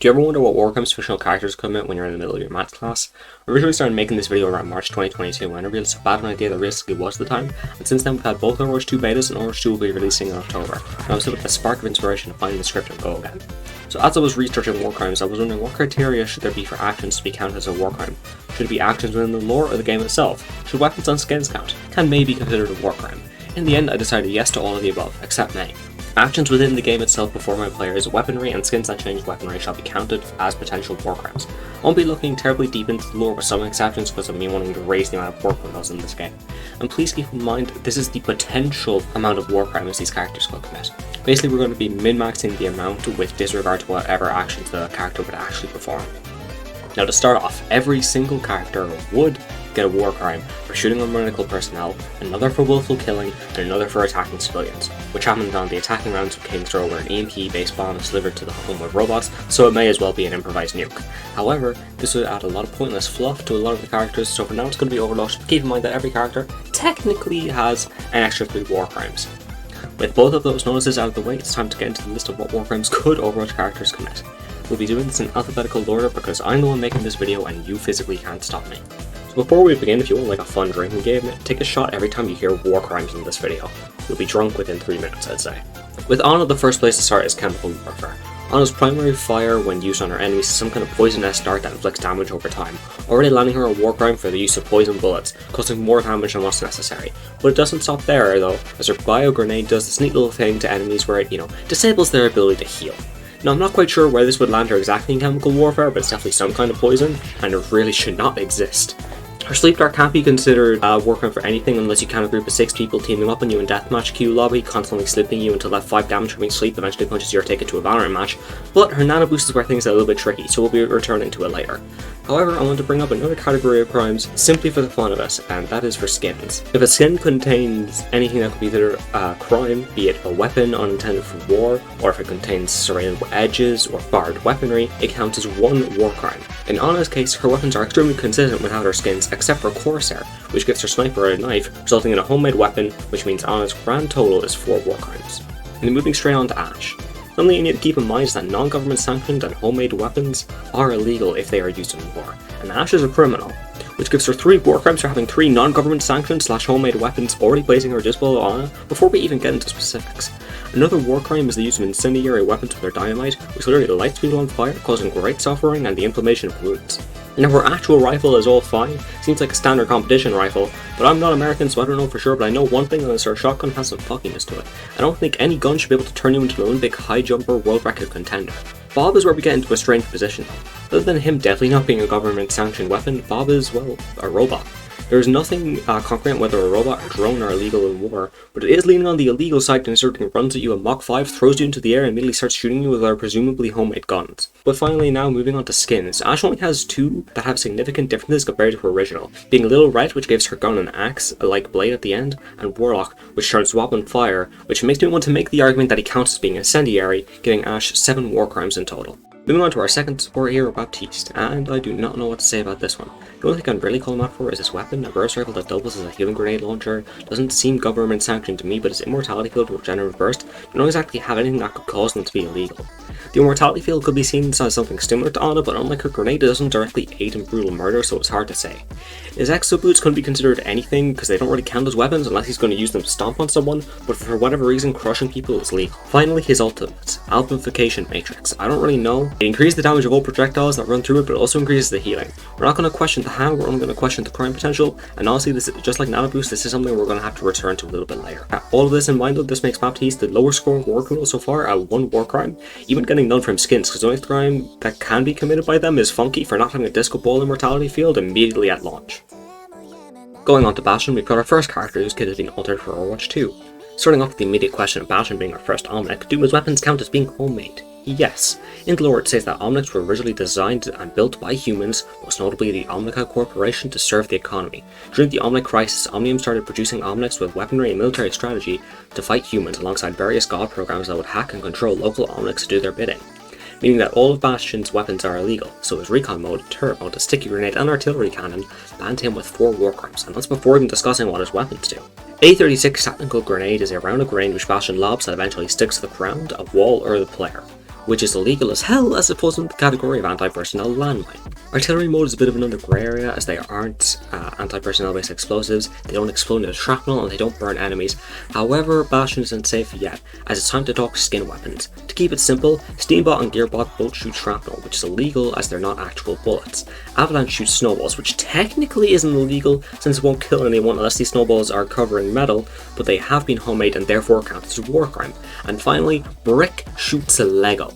Do you ever wonder what Warcraft's fictional characters commit when you're in the middle of your maths class? I originally started making this video around March 2022 and I realized how bad an idea that realistically was at the time, and since then we've had both Overwatch 2 betas and Overwatch 2 will be releasing in October, and I was hit with a spark of inspiration to find the script and go again. So as I was researching war crimes, I was wondering what criteria should there be for actions to be counted as a war crime? Should it be actions within the lore or the game itself? Should weapons and skins count? Can May be considered a war crime? In the end I decided yes to all of the above, except May. Actions within the game itself performed by players, weaponry and skins that change weaponry shall be counted as potential war crimes. I won't be looking terribly deep into the lore with some exceptions because of me wanting to raise the amount of war criminals in this game. And please keep in mind, this is the potential amount of war crimes these characters could commit. Basically we're going to be min-maxing the amount with disregard to whatever actions the character would actually perform. Now to start off, every single character would get a war crime for shooting on medical personnel, another for willful killing, and another for attacking civilians, which happened on the attacking rounds of King's Row where an EMP-based bomb is delivered to the home of robots, so it may as well be an improvised nuke. However, this would add a lot of pointless fluff to a lot of the characters, so for now it's going to be overlooked. Keep in mind that every character technically has an extra 3 war crimes. With both of those notices out of the way, it's time to get into the list of what war crimes could Overwatch characters commit. We'll be doing this in alphabetical order because I'm the one making this video and you physically can't stop me. So before we begin, if you want like a fun drinking game, take a shot every time you hear war crimes in this video. You'll be drunk within 3 minutes, I'd say. With Ana, the first place to start is chemical warfare. Ana's primary fire when used on her enemies is some kind of poisonous dart that inflicts damage over time, already landing her a war crime for the use of poison bullets, causing more damage than what's necessary. But it doesn't stop there though, as her bio grenade does this neat little thing to enemies where it, disables their ability to heal. Now I'm not quite sure where this would land her exactly in chemical warfare, but it's definitely some kind of poison, and it really should not exist. Her sleep dart can't be considered a war crime for anything unless you count a group of 6 people teaming up on you in deathmatch queue lobby, constantly sleeping you until that 5 damage from each sleep eventually punches your ticket to a Valorant match, but her nano boost is where things are a little bit tricky, so we'll be returning to it later. However, I want to bring up another category of crimes simply for the fun of it, and that is for skins. If a skin contains anything that could be considered a crime, be it a weapon unintended for war, or if it contains serrated edges or barred weaponry, it counts as 1 war crime. In Ana's case, her weapons are extremely consistent without her skins, except for Corsair, which gives her sniper a knife, resulting in a homemade weapon, which means Ana's grand total is 4 war crimes. And then moving straight on to Ashe. Something you need to keep in mind is that non-government sanctioned and homemade weapons are illegal if they are used in war, and Ashe is a criminal, which gives her 3 war crimes for having 3 non-government sanctioned / homemade weapons, already placing her just below Ana before we even get into specifics. Another war crime is the use of incendiary weapons with their dynamite, which literally lights people on fire, causing great suffering and the inflammation of wounds. Now her actual rifle is all fine, seems like a standard competition rifle, but I'm not American so I don't know for sure, but I know one thing, and it's her shotgun has some fuckiness to it. I don't think any gun should be able to turn you into an Olympic high jumper world record contender. Bob is where we get into a strange position though. Other than him definitely not being a government sanctioned weapon, Bob is, well, a robot. There is nothing concrete on whether a robot or drone are illegal in war, but it is leaning on the illegal side considering it runs at you at Mach 5, throws you into the air and immediately starts shooting you with their presumably homemade guns. But finally now moving on to skins, Ashe only has 2 that have significant differences compared to her original, being Little Red, which gives her gun an axe, a like blade at the end, and Warlock, which turns Swab on fire, which makes me want to make the argument that he counts as being incendiary, giving Ashe 7 war crimes in total. Moving on to our second support hero, Baptiste, and I do not know what to say about this one. The only thing I'd really call him out for is his weapon, a burst rifle that doubles as a healing grenade launcher. Doesn't seem government sanctioned to me, but its immortality field with regenerative burst don't exactly have anything that could cause them to be illegal. The immortality field could be seen as something similar to Ana, but unlike her grenade, it doesn't directly aid in brutal murder, so it's hard to say. His exo boots couldn't be considered anything because they don't really count as weapons unless he's going to use them to stomp on someone, but for whatever reason crushing people is legal. Finally, his ultimate, Amplification Matrix. I don't really know. It increases the damage of all projectiles that run through it, but it also increases the healing. We're not going to question the how, we're only going to question the crime potential, and honestly, this is, just like Nano Boost, this is something we're going to have to return to a little bit later. All of this in mind though, this makes Baptiste the lower scoring war criminal so far at 1 war crime, even getting none from skins, because the only crime that can be committed by them is Funky for not having a disco ball immortality field immediately at launch. Going on to Bastion, we've got our first character whose kit is being altered for Overwatch 2. Starting off with the immediate question of Bastion being our first Omnic, do his weapons count as being homemade? Yes. In the lore it says that Omnics were originally designed and built by humans, most notably the Omnica Corporation, to serve the economy. During the Omnic crisis, Omnium started producing Omnics with weaponry and military strategy to fight humans alongside various god programs that would hack and control local Omnics to do their bidding. Meaning that all of Bastion's weapons are illegal, so his recon mode, turret mode, a sticky grenade and artillery cannon banned him with 4 war crimes, and that's before even discussing what his weapons do. A36 Tactical Grenade is a round of grenade which Bastion lobs that eventually sticks to the ground, a wall, or the player. which is illegal as hell as it falls into the category of anti-personnel landmine. Artillery mode is a bit of another grey area as they aren't anti-personnel based explosives, they don't explode into shrapnel and they don't burn enemies. However, Bastion isn't safe yet, as it's time to talk skin weapons. To keep it simple, Steambot and Gearbot both shoot shrapnel, which is illegal as they're not actual bullets. Avalanche shoots snowballs, which technically isn't illegal since it won't kill anyone unless these snowballs are covering metal, but they have been homemade and therefore count as a war crime. And finally, Brick shoots a Lego.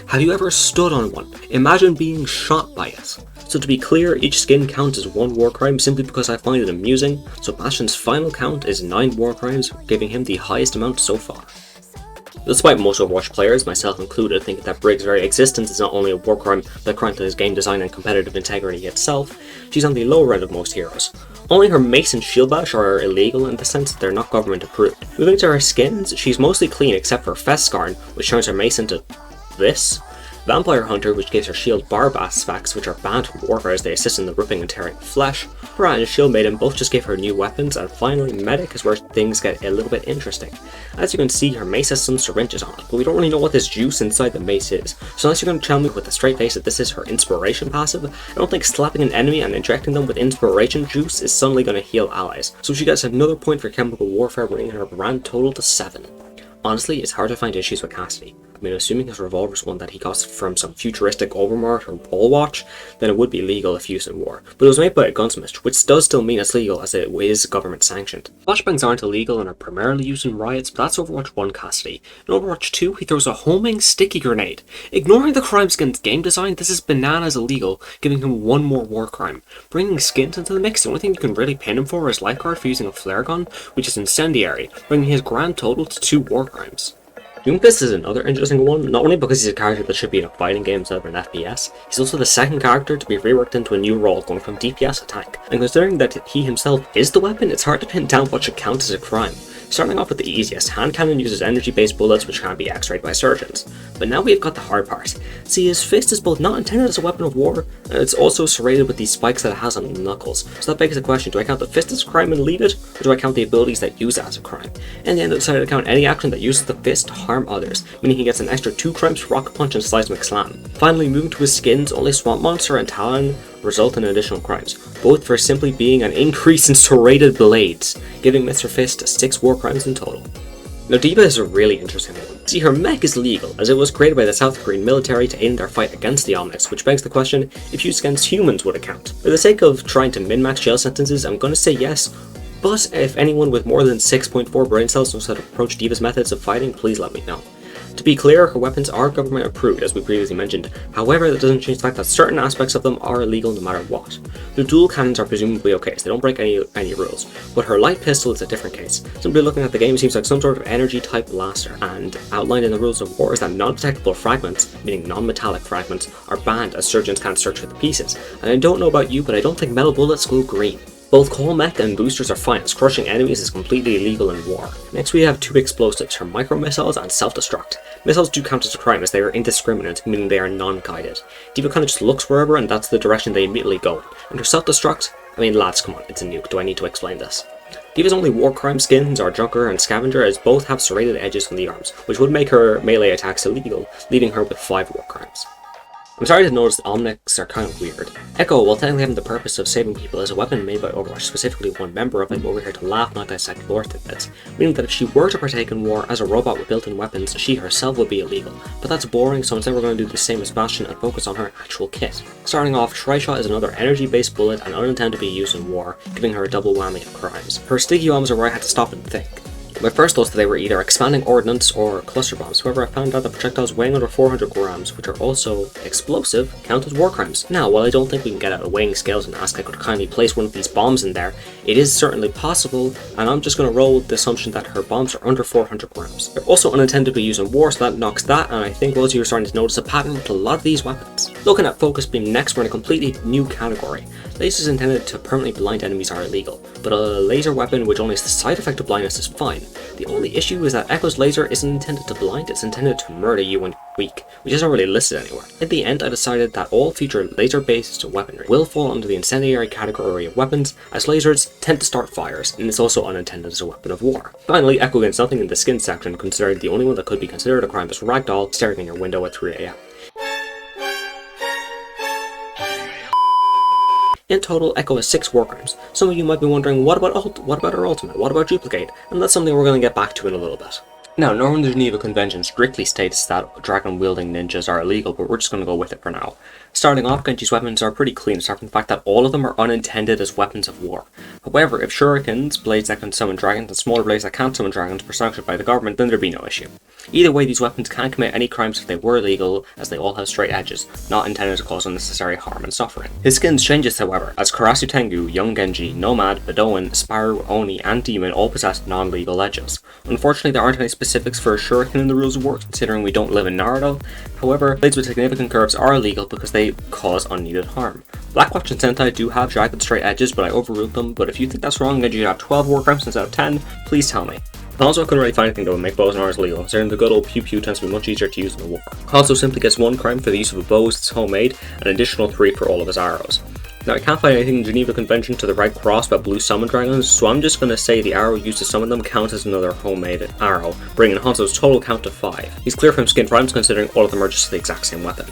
Have you ever stood on one? Imagine being shot by it. So to be clear, each skin counts as one war crime simply because I find it amusing, so Bastion's final count is 9 war crimes, giving him the highest amount so far. Despite most Overwatch players, myself included, thinking that Brigg's very existence is not only a war crime but a crime to his game design and competitive integrity itself, she's on the lower end of most heroes. Only her mace and shield bash are illegal in the sense that they're not government approved. Moving to her skins, she's mostly clean except for Festscarn, which turns her mace into this. Vampire Hunter, which gives her shield barb aspects, which are banned from warfare as they assist in the ripping and tearing of flesh. Brat and Shield Maiden both just gave her new weapons, and finally Medic is where things get a little bit interesting. As you can see, her mace has some syringes on it, but we don't really know what this juice inside the mace is, so unless you're going to tell me with a straight face that this is her inspiration passive, I don't think slapping an enemy and injecting them with inspiration juice is suddenly going to heal allies, so she gets another point for chemical warfare, bringing her grand total to 7. Honestly, it's hard to find issues with Cassidy. I mean, assuming his revolver is one that he got from some futuristic Overwatch or Overwatch, then it would be legal if used in war. But it was made by a gunsmith, which does still mean it's legal as it is government sanctioned. Flashbangs aren't illegal and are primarily used in riots, but that's Overwatch 1 Cassidy. In Overwatch 2, he throws a homing sticky grenade. Ignoring the crime skin's game design, this is bananas illegal, giving him 1 more war crime. Bringing skins into the mix, the only thing you can really pin him for is lifeguard for using a flare gun, which is incendiary, bringing his grand total to 2 war crimes. Doomfist is another interesting one, not only because he's a character that should be in a fighting game instead of an FPS, he's also the second character to be reworked into a new role, going from DPS to tank. And considering that he himself is the weapon, it's hard to pin down what should count as a crime. Starting off with the easiest, hand cannon uses energy-based bullets which can't be x-rayed by surgeons. But now we've got the hard part. See, his fist is both not intended as a weapon of war, and it's also serrated with these spikes that it has on the knuckles. So that begs the question, do I count the fist as a crime and leave it, or do I count the abilities that use it as a crime? In the end I decided to count any action that uses the fist to harm others, meaning he gets an extra 2 crimes for Rocket Punch and Seismic Slam. Finally, moving to his skins, only Swamp Monster and Talon result in additional crimes, both for simply being an increase in serrated blades, giving Mr. Fist 6 war crimes in total. Now d.va is a really interesting one. See, her mech is legal, as it was created by the South Korean military to aid in their fight against the Omnics, which begs the question, if used against humans would it count? For the sake of trying to min-max jail sentences, I'm going to say yes, but if anyone with more than 6.4 brain cells knows how to approach d.va's methods of fighting, please let me know. To be clear, her weapons are government approved, as we previously mentioned, however that doesn't change the fact that certain aspects of them are illegal no matter what. The dual cannons are presumably okay, so they don't break any rules, but her light pistol is a different case. Simply looking at the game seems like some sort of energy type blaster, and outlined in the rules of war is that non-detectable fragments, meaning non-metallic fragments, are banned as surgeons can't search for the pieces. And I don't know about you, but I don't think metal bullets glow green. Both Call Mech and boosters are fine, as crushing enemies is completely illegal in war. Next we have 2 explosives, her micro missiles and self-destruct. Missiles do count as a crime as they are indiscriminate, meaning they are non-guided. d.va kind of just looks wherever and that's the direction they immediately go. And her self-destruct, I mean lads, come on, it's a nuke, do I need to explain this? d.va's only war crime skins are Junker and Scavenger, as both have serrated edges on the arms, which would make her melee attacks illegal, leaving her with 5 war crimes. I'm sorry to notice that Omnics are kind of weird. Echo, while technically having the purpose of saving people, is a weapon made by Overwatch, specifically one member of it, over here to laugh, not dissect lore tidbits, meaning that if she were to partake in war as a robot with built-in weapons, she herself would be illegal. But that's boring, so instead we're going to do the same as Bastion and focus on her actual kit. Starting off, Tri-Shot is another energy-based bullet and unintended to be used in war, giving her a double whammy of crimes. Her sticky bombs are where I had to stop and think. My first thoughts that they were either expanding ordnance or cluster bombs, however I found out that projectiles weighing under 400 grams, which are also explosive, count as war crimes. Now, while I don't think we can get out of weighing scales and ask I could kindly place one of these bombs in there, it is certainly possible, and I'm just going to roll with the assumption that her bombs are under 400 grams. They're also unintended to be used in war, so that knocks that, and I think most of you are starting to notice a pattern with a lot of these weapons. Looking at Focus Beam next, we're in a completely new category. Lasers intended to permanently blind enemies are illegal, but a laser weapon which only has the side effect of blindness is fine. The only issue is that Echo's laser isn't intended to blind, it's intended to murder you when weak, which isn't really listed anywhere. In the end, I decided that all future laser-based weaponry will fall under the incendiary category of weapons, as lasers tend to start fires, and it's also unintended as a weapon of war. Finally, echo against nothing in the skin section, considering the only one that could be considered a crime is Ragdoll staring in your window at 3 AM. In total, Echo has 6 war crimes. Some of you might be wondering, what about her ultimate? What about Duplicate? And that's something we're going to get back to in a little bit. Now, normally the Geneva Convention strictly states that dragon-wielding ninjas are illegal, but we're just going to go with it for now. Starting off, Genji's weapons are pretty clean, apart from the fact that all of them are unintended as weapons of war. However, if shurikens, blades that can summon dragons, and smaller blades that can't summon dragons were sanctioned by the government, then there'd be no issue. Either way, these weapons can't commit any crimes if they were illegal, as they all have straight edges, not intended to cause unnecessary harm and suffering. His skins changes, however, as Karasu Tengu, Young Genji, Nomad, Bedoan, Sparrow, Oni, and Demon all possess non-legal edges. Unfortunately, there aren't any specifics for a shuriken in the rules of war, considering we don't live in Naruto. However, blades with significant curves are illegal because they cause unneeded harm. Blackwatch and Sentai do have jagged straight edges, but I overruled them, but if you think that's wrong and you have 12 war crimes instead of 10, please tell me. Also, I couldn't really find anything that would make bows and arrows legal, considering the good old pew pew tends to be much easier to use in a war. Also simply gets 1 crime for the use of a bow as it's homemade, and an additional 3 for all of his arrows. Now, I can't find anything in Geneva Convention to the right cross about blue summon dragons, so I'm just going to say the arrow used to summon them counts as another homemade arrow, bringing Hanzo's total count to 5. He's clear from skin crimes considering all of them are just the exact same weapon.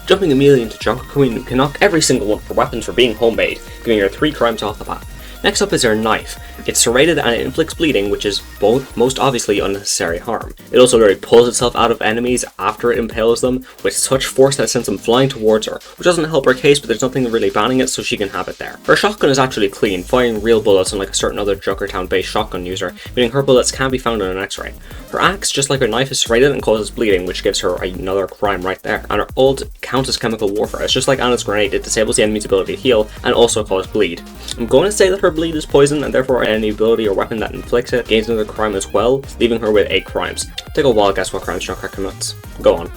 Jumping immediately into Junker Queen, who can knock every single one for weapons for being homemade, giving her 3 crimes off the bat. Next up is her knife. It's serrated and it inflicts bleeding, which is most obviously unnecessary harm. It also literally pulls itself out of enemies after it impales them, with such force that it sends them flying towards her, which doesn't help her case, but there's nothing really banning it, so she can have it there. Her shotgun is actually clean, firing real bullets unlike a certain other Junkertown-based shotgun user, meaning her bullets can be found on an X-ray. Her axe, just like her knife, is serrated and causes bleeding, which gives her another crime right there. And her ult counts as chemical warfare. It's just like Anna's grenade, it disables the enemy's ability to heal and also cause bleed. I'm going to say that her bleed is poison, and therefore any ability or weapon that inflicts it gains another crime as well, leaving her with 8 crimes. Take a wild guess what crimes Junker commits. Go on.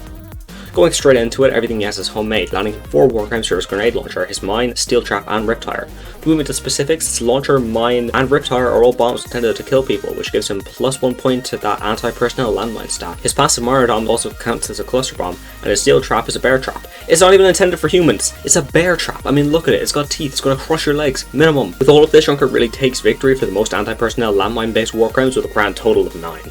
Going straight into it, everything he has is homemade, landing 4 war crimes for his grenade launcher, his mine, steel trap, and riptire. Moving to specifics, his launcher, mine, and riptire are all bombs intended to kill people, which gives him +1 point to that anti-personnel landmine stat. His passive Maradon also counts as a cluster bomb, and his steel trap is a bear trap. It's not even intended for humans, it's a bear trap. I mean, look at it, it's got teeth, it's gonna crush your legs, minimum. With all of this, Junker really takes victory for the most anti-personnel landmine-based war crimes with a grand total of 9.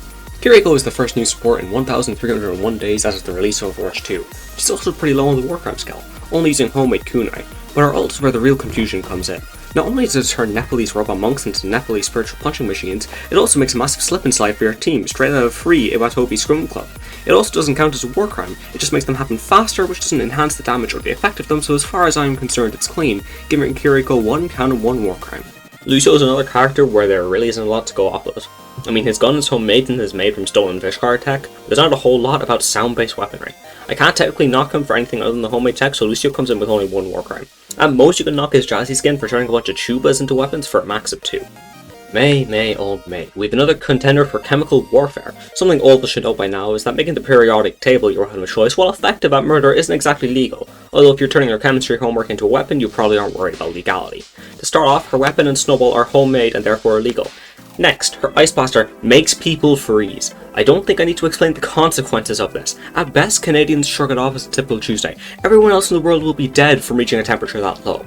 Kiriko is the first new support in 1,301 days as of the release of Overwatch 2, which is also pretty low on the war crime scale, only using homemade kunai, but her ult is where the real confusion comes in. Not only does it turn Nepalese robot monks into Nepalese spiritual punching machines, it also makes a massive slip and slide for your team, straight out of free Iwatobi Scrum Club. It also doesn't count as a war crime, it just makes them happen faster, which doesn't enhance the damage or the effect of them, so as far as I'm concerned it's clean, giving Kiriko 1 count and 1 war crime. Lucio is another character where there really isn't a lot to go off with. I mean, his gun is homemade and is made from stolen Vishkar tech, but there's not a whole lot about sound-based weaponry. I can't technically knock him for anything other than the homemade tech, so Lucio comes in with only 1 war crime. At most, you can knock his Jazzy skin for turning a bunch of chubas into weapons for a max of 2. May, old May. We have another contender for chemical warfare. Something all of us should know by now is that making the periodic table your weapon of choice, while effective at murder, isn't exactly legal. Although if you're turning your chemistry homework into a weapon, you probably aren't worried about legality. To start off, her weapon and snowball are homemade and therefore illegal. Next, her Ice Blaster makes people freeze. I don't think I need to explain the consequences of this. At best, Canadians shrug it off as a typical Tuesday. Everyone else in the world will be dead from reaching a temperature that low.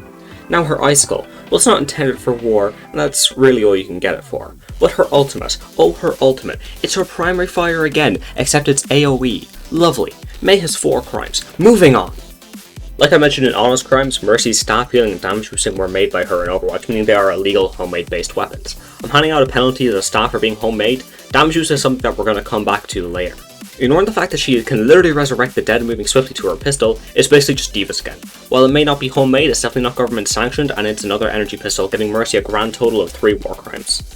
Now her Icicle, well, it's not intended for war, and that's really all you can get it for. But her ultimate, oh her ultimate, it's her primary fire again, except it's AoE. Lovely. May has 4 crimes. Moving on! Like I mentioned in Honest Crimes, Mercy's staff healing and damage boosting were made by her in Overwatch, meaning they are illegal homemade based weapons. I'm handing out a penalty to the staff for being homemade. Damage boost is something that we're going to come back to later. Ignoring the fact that she can literally resurrect the dead moving swiftly to her pistol, it's basically just d.va skin. While it may not be homemade, it's definitely not government sanctioned, and it's another energy pistol, giving Mercy a grand total of 3 war crimes.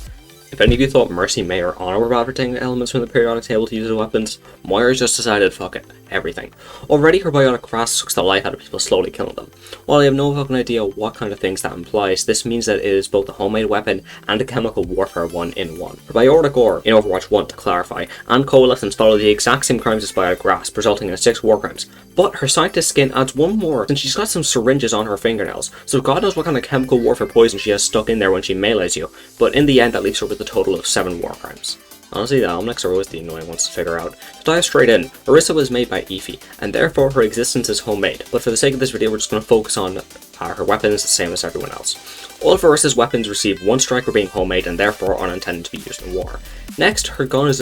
If any of you thought Mercy, May, or Honor were about taking elements from the periodic table to use as weapons, Moira's just decided fuck it, everything. Already her bionic grasp sucks the life out of people, slowly killing them. While I have no fucking idea what kind of things that implies, this means that it is both a homemade weapon and a chemical warfare 1-in-1. Her bionic ore in Overwatch 1, to clarify, and coalescence follow the exact same crimes as bionic grasp, resulting in 6 war crimes. But her scientist skin adds 1 more, since she's got some syringes on her fingernails, so God knows what kind of chemical warfare poison she has stuck in there when she melees you, but in the end that leaves her with a total of 7 war crimes. Honestly, the Omnics are always the annoying ones to figure out. To dive straight in, Orisa was made by Efi, and therefore her existence is homemade, but for the sake of this video we're just going to focus on her weapons the same as everyone else. All of Orisa's weapons receive one strike for being homemade and therefore are unintended to be used in war. Next, her gun is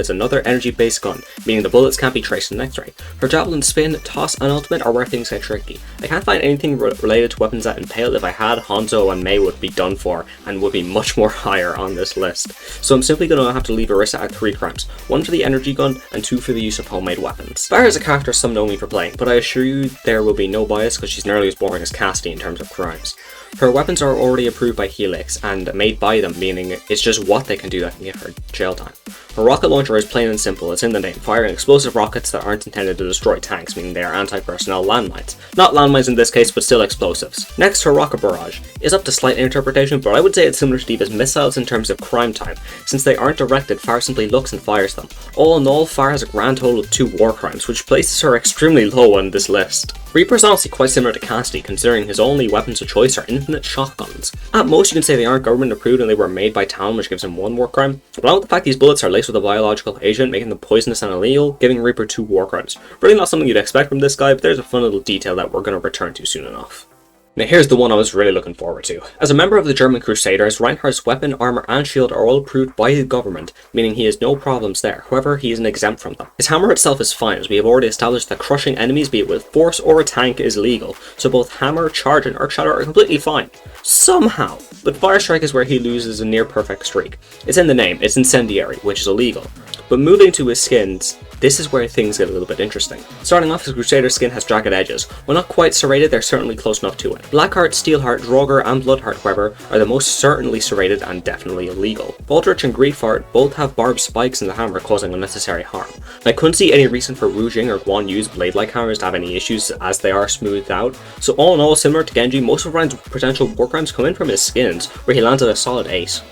another energy-based gun, meaning the bullets can't be traced in X-ray. Her javelin, spin, toss, and ultimate are where things get tricky. I can't find anything related to weapons that impale. If I had, Hanzo and Mei would be done for, and would be much more higher on this list. So I'm simply going to have to leave Orisa at 3 crimes, 1 for the energy gun, and 2 for the use of homemade weapons. Farah is a character some know me for playing, but I assure you there will be no bias because she's nearly as boring as Cassidy in terms of crimes. Her weapons are already approved by Helix and made by them, meaning it's just what they can do that can give her jail time. Her rocket launcher is plain and simple, it's in the name, firing explosive rockets that aren't intended to destroy tanks, meaning they are anti-personnel landmines. Not landmines in this case, but still explosives. Next, her rocket barrage is up to slight interpretation, but I would say it's similar to d.va's missiles in terms of crime time. Since they aren't directed, Farah simply looks and fires them. All in all, Farah has a grand total of 2 war crimes, which places her extremely low on this list. Reaper's honestly quite similar to Cassidy, considering his only weapons of choice are infinite shotguns. At most you can say they aren't government approved and they were made by Talon, which gives him 1 war crime, but along with the fact these bullets are laced with a biological agent, making them poisonous and illegal, giving Reaper 2 war crimes. Really not something you'd expect from this guy, but there's a fun little detail that we're going to return to soon enough. Now here's the one I was really looking forward to. As a member of the German Crusaders, Reinhardt's weapon, armor and shield are all approved by the government, meaning he has no problems there, however he isn't exempt from them. His hammer itself is fine, as we have already established that crushing enemies, be it with force or a tank, is legal, so both hammer, charge and arc shatter are completely fine. Somehow. But fire strike is where he loses a near perfect streak. It's in the name, it's incendiary, which is illegal. But moving to his skins, this is where things get a little bit interesting. Starting off, his Crusader skin has jagged edges. While not quite serrated, they're certainly close enough to it. Blackheart, Steelheart, Draugr, and Bloodheart, however, are the most certainly serrated and definitely illegal. Baldrich and Griefheart both have barbed spikes in the hammer causing unnecessary harm. I couldn't see any reason for Wu Jing or Guan Yu's blade-like hammers to have any issues as they are smoothed out. So all in all, similar to Genji, most of Ryan's potential war crimes come in from his skins, where he lands at a solid 8.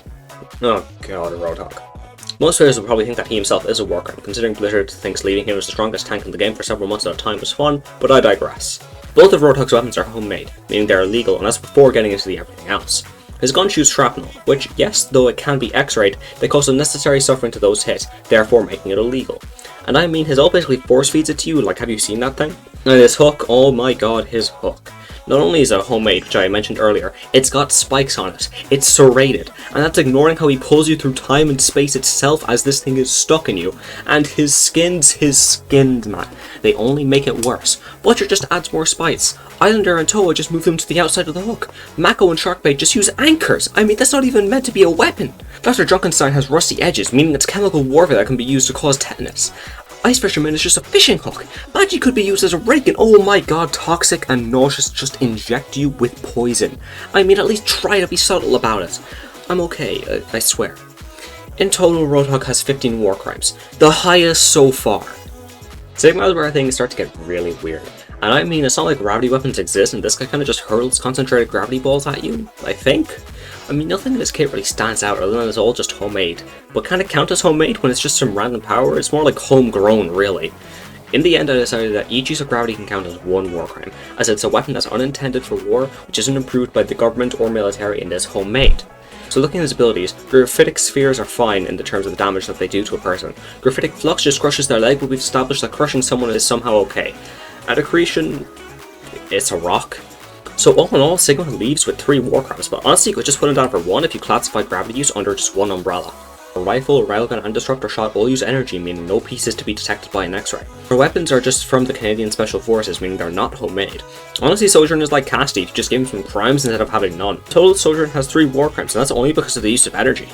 Oh god, a Roadhog. Most players will probably think that he himself is a war crime, considering Blizzard thinks leaving him as the strongest tank in the game for several months at a time was fun, but I digress. Both of Roadhog's weapons are homemade, meaning they are illegal, and that's before getting into the everything else. His gun shoots shrapnel, which, yes, though it can be X-rayed, they cause unnecessary suffering to those hit, therefore making it illegal. And I mean, his ult basically force feeds it to you, like have you seen that thing? And his hook, oh my god, his hook. Not only is it homemade, which I mentioned earlier, it's got spikes on it, it's serrated, and that's ignoring how he pulls you through time and space itself as this thing is stuck in you. And his skins, man, they only make it worse. Butcher just adds more spikes. Islander and Toa just move them to the outside of the hook. Mako and Sharkbait just use anchors. I mean, that's not even meant to be a weapon. Dr. Drunkenstein has rusty edges, meaning it's chemical warfare that can be used to cause tetanus. Ice Fisherman is just a fishing hook. Magi could be used as a rake, and oh my god, toxic and nauseous just inject you with poison. I mean, at least try to be subtle about it. I'm okay, I swear. In total, Roadhog has 15 war crimes, the highest so far. Sigma is where things start to get really weird. And I mean, it's not like gravity weapons exist, and this guy kind of just hurls concentrated gravity balls at you, I think? I mean, nothing in this kit really stands out other than it's all just homemade. But can it count as homemade when it's just some random power? It's more like homegrown, really. In the end, I decided that each use of gravity can count as 1 war crime, as it's a weapon that's unintended for war, which isn't approved by the government or military, and is homemade. So looking at his abilities, graphitic spheres are fine in the terms of the damage that they do to a person. Graphitic flux just crushes their leg, but we've established that crushing someone is somehow okay. At accretion, it's a rock. So all in all, Sigma leaves with 3 war crimes, but honestly you could just put him down for 1 if you classify gravity use under just 1 umbrella. A rifle, railgun and disruptor shot all use energy, meaning no pieces to be detected by an X-ray. Her weapons are just from the Canadian Special Forces, meaning they're not homemade. Honestly, Sojourn is like Cassidy, if you just give him some crimes instead of having none. Total, Sojourn has 3 war crimes, and that's only because of the use of energy.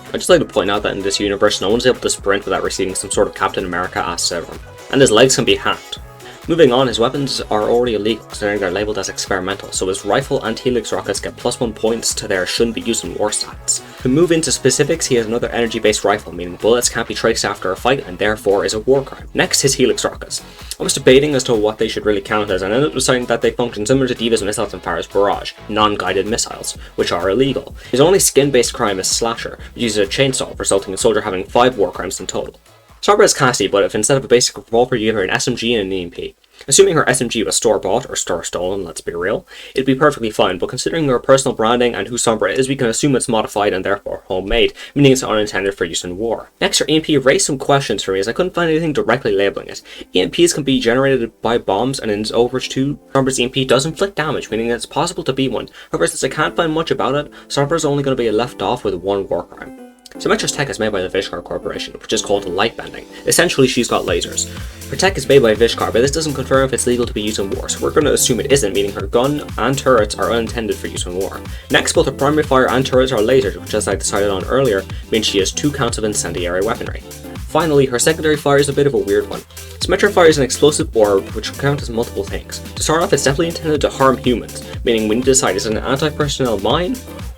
I'd just like to point out that in this universe, no one's able to sprint without receiving some sort of Captain America-ass serum, and his legs can be hacked. Moving on, his weapons are already illegal, considering they're labelled as experimental, so his rifle and helix rockets get +1 points to their shouldn't be used in war stats. To move into specifics, he has another energy-based rifle, meaning bullets can't be traced after a fight and therefore is a war crime. Next, his helix rockets. I was debating as to what they should really count as, and ended up deciding that they function similar to d.va's missiles and Farah's barrage, non-guided missiles, which are illegal. His only skin-based crime is Slasher, which uses a chainsaw, resulting in Soldier having 5 war crimes in total. Sharper is Cassidy, but if instead of a basic revolver you give her an SMG and an EMP. Assuming her SMG was store-bought or store-stolen, let's be real, it'd be perfectly fine, but considering her personal branding and who Sombra is, we can assume it's modified and therefore homemade, meaning it's unintended for use in war. Next, her EMP raised some questions for me as I couldn't find anything directly labeling it. EMPs can be generated by bombs, and in Overwatch 2, Sombra's EMP does inflict damage, meaning it's possible to beat one. However, since I can't find much about it, Sombra's only going to be left off with one war crime. Symmetra's tech is made by the Vishkar Corporation, which is called light bending. Essentially, she's got lasers. Her tech is made by Vishkar, but this doesn't confirm if it's legal to be used in war, so we're going to assume it isn't, meaning her gun and turrets are unintended for use in war. Next, both her primary fire and turrets are lasers, which, as I decided on earlier, means she has 2 counts of incendiary weaponry. Finally, her secondary fire is a bit of a weird one. Symmetra fires an explosive orb, which will count as multiple things. To start off, it's definitely intended to harm humans, meaning we need to decide is it an anti-personnel mine,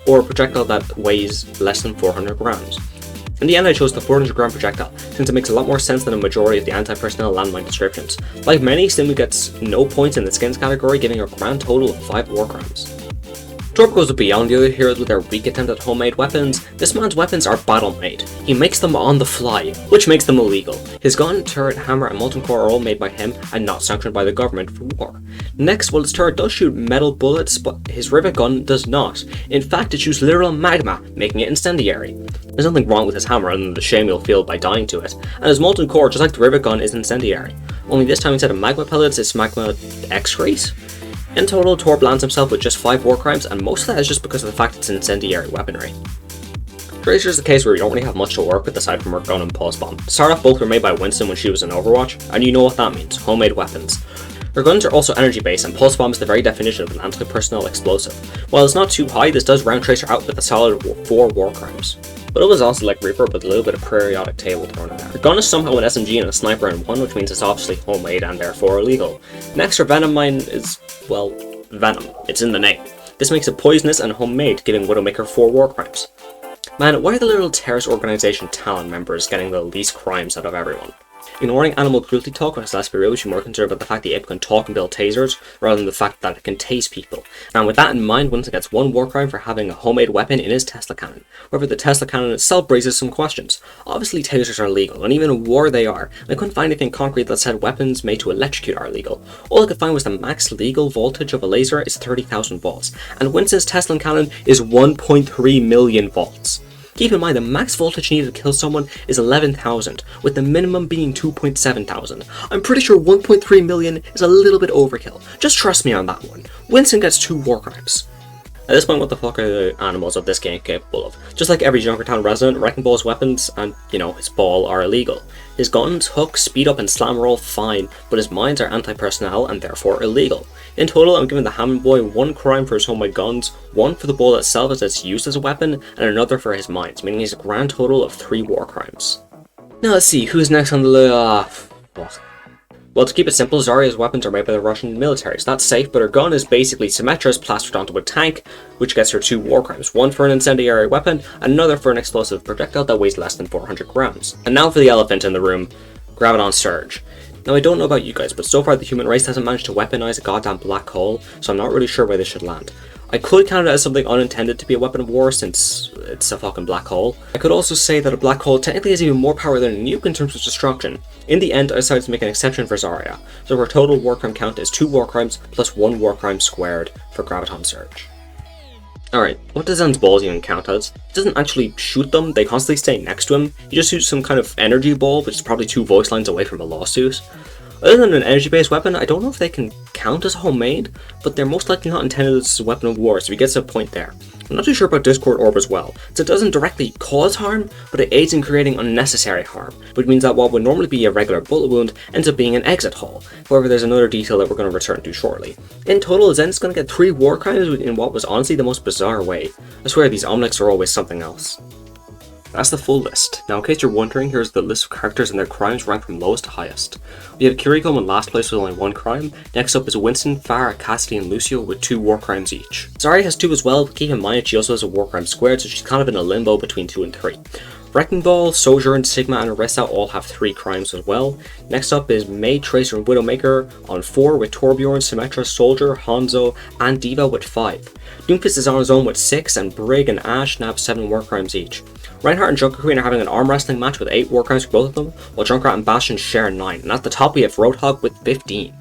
or a projectile that weighs less than 400 grams. In the end, I chose the 400 gram projectile, since it makes a lot more sense than a majority of the anti-personnel landmine descriptions. Like many, Stimu gets no points in the skins category, giving her a grand total of 5 war crimes. Torb goes beyond the other heroes with their weak attempt at homemade weapons. This man's weapons are battle-made. He makes them on the fly, which makes them illegal. His gun, turret, hammer, and molten core are all made by him and not sanctioned by the government for war. Next, while his turret does shoot metal bullets, but his rivet gun does not. In fact, it shoots literal magma, making it incendiary. There's nothing wrong with his hammer other than the shame you'll feel by dying to it, and his molten core, just like the rivet gun, is incendiary. Only this time instead of magma pellets, it's magma X-rays. In total, Torb lands himself with just 5 war crimes, and most of that is just because of the fact it's incendiary weaponry. Tracer is the case where you don't really have much to work with aside from her gun and pulse bomb. To start off, both were made by Winston when she was in Overwatch, and you know what that means, homemade weapons. Her guns are also energy based, and pulse bomb is the very definition of an anti-personnel explosive. While it's not too high, this does round Tracer out with a solid 4 war crimes. But it was also like Reaper with a little bit of periodic table thrown in there. Her gun is somehow an SMG and a sniper in one, which means it's obviously homemade and therefore illegal. Next, her venom mine is, well, venom. It's in the name. This makes it poisonous and homemade, giving Widowmaker 4 war crimes. Man, why are the little terrorist organization Talon members getting the least crimes out of everyone? Ignoring animal cruelty talk, because let's be real, we should be more concerned about the fact the ape can talk and build tasers, rather than the fact that it can tase people. And with that in mind, Winston gets 1 war crime for having a homemade weapon in his Tesla cannon. However, the Tesla cannon itself raises some questions. Obviously, tasers are legal, and even in war they are, and I couldn't find anything concrete that said weapons made to electrocute are illegal. All I could find was the max legal voltage of a laser is 30,000 volts, and Winston's Tesla cannon is 1.3 million volts. Keep in mind the max voltage needed to kill someone is 11,000, with the minimum being 2,700. I'm pretty sure 1.3 million is a little bit overkill. Just trust me on that one. Winston gets 2 war crimes. At this point, what the fuck are the animals of this game capable of? Just like every Junkertown resident, Wrecking Ball's weapons and, his ball are illegal. His guns, hooks, speed up and slam are all fine, but his mines are anti-personnel and therefore illegal. In total, I'm giving the Hammond Boy 1 crime for his homemade guns, 1 for the ball itself as it's used as a weapon, and another for his mines, meaning he's a grand total of 3 war crimes. Now let's see, who's next on the list? Well, to keep it simple, Zarya's weapons are made by the Russian military, so that's safe, but her gun is basically Symmetra's plastered onto a tank, which gets her 2 war crimes, 1 for an incendiary weapon, and another for an explosive projectile that weighs less than 400 grams. And now for the elephant in the room, Graviton Surge. Now I don't know about you guys, but so far the human race hasn't managed to weaponize a goddamn black hole, so I'm not really sure where this should land. I could count it as something unintended to be a weapon of war since it's a fucking black hole. I could also say that a black hole technically has even more power than a nuke in terms of destruction. In the end, I decided to make an exception for Zarya, so her total war crime count is 2 war crimes plus 1 war crime squared for Graviton Surge. Alright, what does Zen's balls even count as? He doesn't actually shoot them, they constantly stay next to him. He just shoots some kind of energy ball, which is probably 2 voice lines away from a lawsuit. Other than an energy-based weapon, I don't know if they can count as homemade, but they're most likely not intended as a weapon of war, so he gets a point there. I'm not too sure about Discord Orb as well, so it doesn't directly cause harm, but it aids in creating unnecessary harm, which means that what would normally be a regular bullet wound ends up being an exit hole. However, there's another detail that we're going to return to shortly. In total, Zen's going to get 3 war crimes in what was honestly the most bizarre way. I swear these omelets are always something else. That's the full list. Now in case you're wondering, here's the list of characters and their crimes ranked from lowest to highest. We have Kiriko in last place with only 1 crime. Next up is Winston, Farah, Cassidy and Lucio with 2 war crimes each. Zarya has 2 as well, but keep in mind she also has a war crime squared, so she's kind of in a limbo between 2 and 3. Wrecking Ball, Sojourn, Sigma and Arista all have 3 crimes as well. Next up is May, Tracer and Widowmaker on 4 with Torbjorn, Symmetra, Soldier, Hanzo and d.va with 5. Doomfist is on his own with 6 and Brig and Ash now have 7 war crimes each. Reinhardt and Junker Queen are having an arm wrestling match with 8 war crimes for both of them, while Junkrat and Bastion share 9, and at the top we have Roadhog with 15.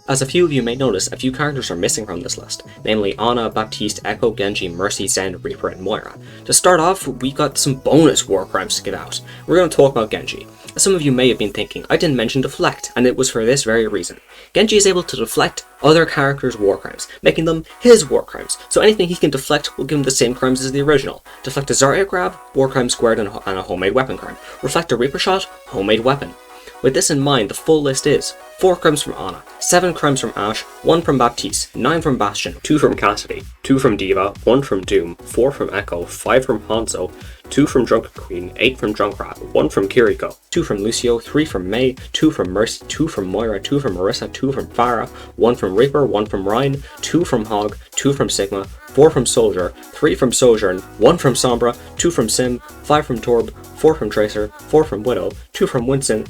As a few of you may notice, a few characters are missing from this list, namely Ana, Baptiste, Echo, Genji, Mercy, Zen, Reaper, and Moira. To start off, we got some bonus war crimes to give out. We're going to talk about Genji. As some of you may have been thinking, I didn't mention deflect, and it was for this very reason. Genji is able to deflect other characters' war crimes, making them his war crimes, so anything he can deflect will give him the same crimes as the original. Deflect a Zarya grab, war crime squared and a homemade weapon crime. Reflect a Reaper shot, homemade weapon. With this in mind, the full list is 4 crimes from Ana, 7 crimes from Ashe, 1 from Baptiste, 9 from Bastion, 2 from Cassidy, 2 from d.va, 1 from Doom, 4 from Echo, 5 from Hanzo, 2 from Drunken Queen, 8 from Junkrat, 1 from Kiriko, 2 from Lucio, 3 from Mei, 2 from Mercy, 2 from Moira, 2 from Marissa, 2 from Pharah, 1 from Reaper, 1 from Ryan, 2 from Hog, 2 from Sigma, 4 from Soldier, 3 from Sojourn, 1 from Sombra, 2 from Sim, 5 from Torb, 4 from Tracer, 4 from Widow, 2 from Winston,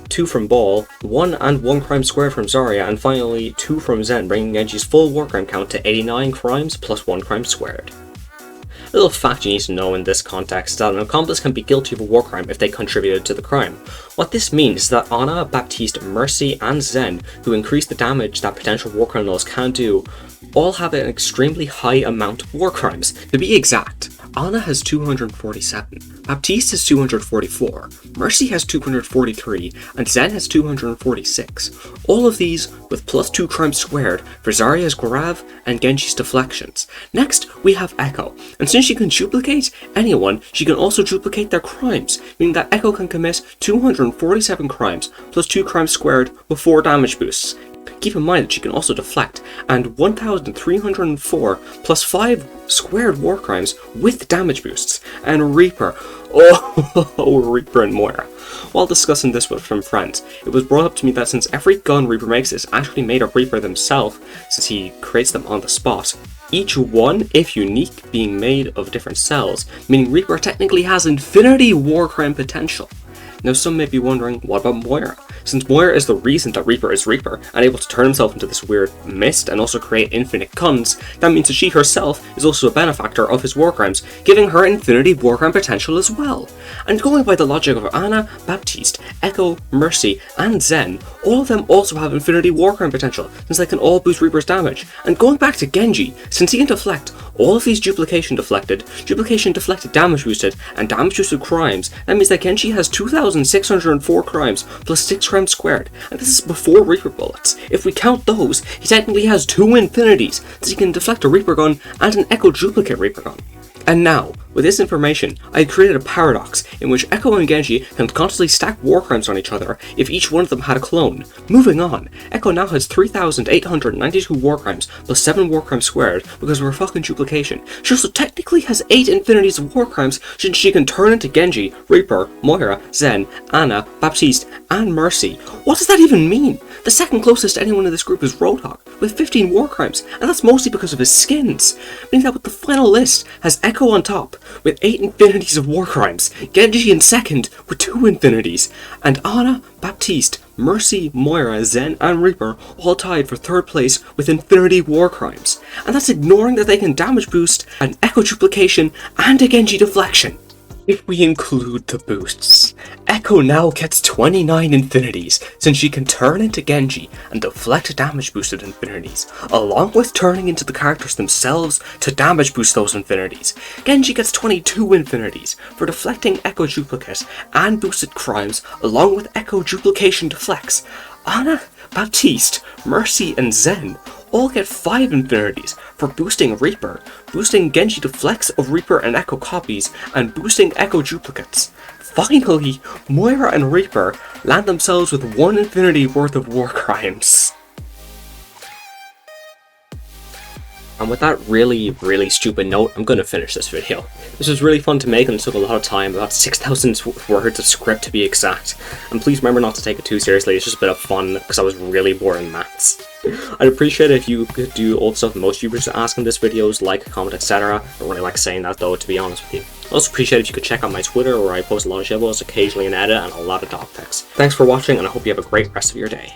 2 from Ball, 1 and 1 crime squared from Zarya, and finally 2 from Zen, bringing Genji's full war crime count to 89 crimes plus 1 crime squared. A little fact you need to know in this context is that an accomplice can be guilty of a war crime if they contributed to the crime. What this means is that Ana, Baptiste, Mercy, and Zen, who increase the damage that potential war criminals can do, all have an extremely high amount of war crimes. To be exact, Ana has 247, Baptiste has 244, Mercy has 243, and Zen has 246. All of these with plus 2 crimes squared for Zarya's grab and Genji's deflections. Next, we have Echo, and since she can duplicate anyone, she can also duplicate their crimes, meaning that Echo can commit 247 crimes plus 2 crimes squared with 4 damage boosts. Keep in mind that she can also deflect, and 1,304 plus 5 squared war crimes with damage boosts. And Reaper, Reaper and Moira. While discussing this with some friends, it was brought up to me that since every gun Reaper makes is actually made of Reaper themselves, since he creates them on the spot, each one, if unique, being made of different cells, meaning Reaper technically has infinity war crime potential. Now some may be wondering, what about Moira? Since Moira is the reason that Reaper is Reaper, and able to turn himself into this weird mist and also create infinite guns, that means that she herself is also a benefactor of his war crimes, giving her infinity war crime potential as well. And going by the logic of Ana, Baptiste, Echo, Mercy, and Zen, all of them also have infinity war crime potential, since they can all boost Reaper's damage. And going back to Genji, since he can deflect all of these duplication deflected damage boosted, and damage boosted crimes, that means that Genji has 2,604 crimes plus 6 crimes squared, and this is before Reaper bullets. If we count those, he technically has 2 infinities, so he can deflect a Reaper gun and an Echo duplicate Reaper gun. And now, with this information, I created a paradox in which Echo and Genji can constantly stack war crimes on each other if each one of them had a clone. Moving on, Echo now has 3,892 war crimes plus 7 war crimes squared because of her fucking duplication. She also technically has 8 infinities of war crimes since she can turn into Genji, Reaper, Moira, Zen, Ana, Baptiste, and Mercy. What does that even mean? The second closest to anyone in this group is Roadhog, with 15 war crimes, and that's mostly because of his skins. Meaning that with the final list has Echo on top, with 8 infinities of war crimes, Genji in second with 2 infinities, and Ana, Baptiste, Mercy, Moira, Zen, and Reaper all tied for 3rd place with infinity war crimes. And that's ignoring that they can damage boost, an Echo duplication, and a Genji deflection. If we include the boosts, Echo now gets 29 infinities, since she can turn into Genji and deflect damage boosted infinities, along with turning into the characters themselves to damage boost those infinities. Genji gets 22 infinities for deflecting Echo duplicate and boosted crimes, along with Echo duplication deflects. Ana, Baptiste, Mercy, and Zen all get 5 infinities for boosting Reaper, boosting Genji deflects of Reaper and Echo copies, and boosting Echo duplicates. Finally, Moira and Reaper land themselves with 1 infinity worth of war crimes. And with that really stupid note, I'm gonna finish this video. This was really fun to make and it took a lot of time, about 6,000 words of script to be exact. And please remember not to take it too seriously, it's just a bit of fun because I was really bored in maths. I'd appreciate it if you could do all the stuff most YouTubers ask in this videos, like, comment, etc. I don't really like saying that though, to be honest with you. I'd also appreciate it if you could check out my Twitter where I post a lot of shivels, occasionally an edit, and a lot of dog pics. Thanks for watching and I hope you have a great rest of your day.